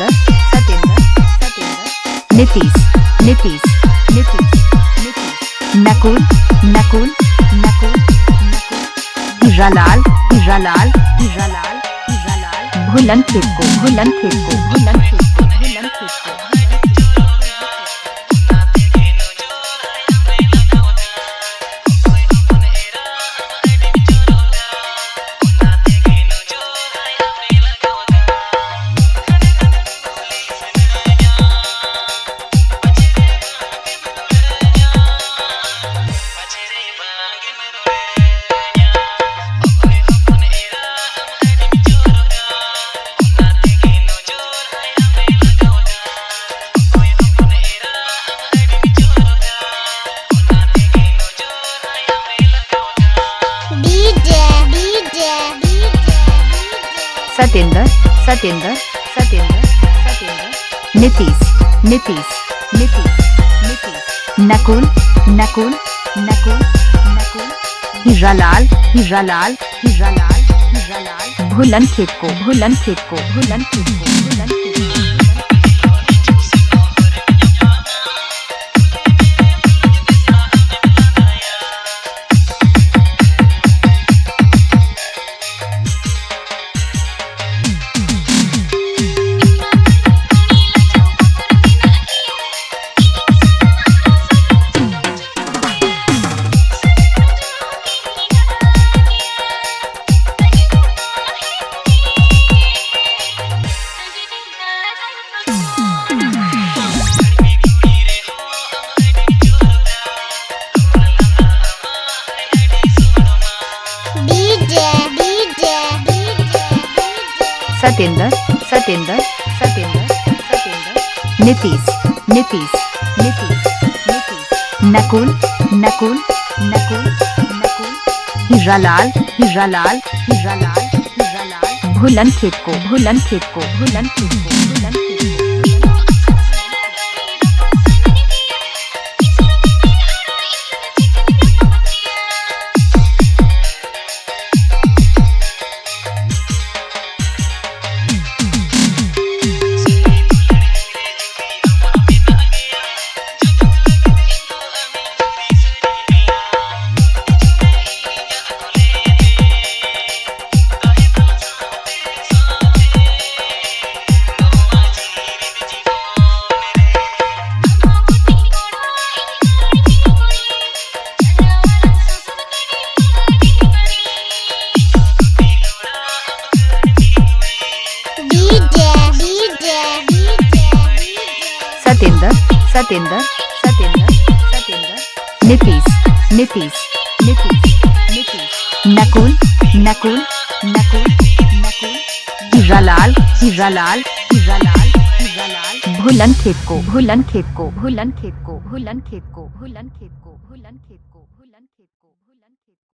सतेंद्र सतेंद्र सतेंद्र नीतीश नीतीश नीतीश नीतीश नकुल नकुल नकुल नकुल हीरालाल हीरालाल हीरालाल हीरालाल भुलन खेत को भुलन खेत को भुलन खेत को भुलन खेत को सतेंद्र सतेंद्र सतेंद्र सतेंद्र नीतीश नीतीश नीतीश नीतीश नकुल नकुल नकुल नकुल हीरालाल हीरालाल हीरालाल हीरालाल भुलन खेत को भुलन खेत को भुलन खेत को भुलन खेत को सतेंद्र सतेंद्र सतेंद्र सतेंद्र नीतीश नीतीश नीतीश नीतीश नकुल नकुल नकुल नकुल हीरालाल हीरालाल हीरालाल हीरालाल भुलन खेत को भुलन खेत को भुलन खेत को भुलन खेत को सतेंद्र सतेंद्र सतेंद्र सतेंद्र नीतीश नीतीश नीतीश नीतीश नकुल नकुल नकुल नकुल हीरालाल हीरालाल हीरालाल हीरालाल भुलन खेत को भुलन खेत को भुलन खेत को भुलन खेत को भुलन खेत को भुलन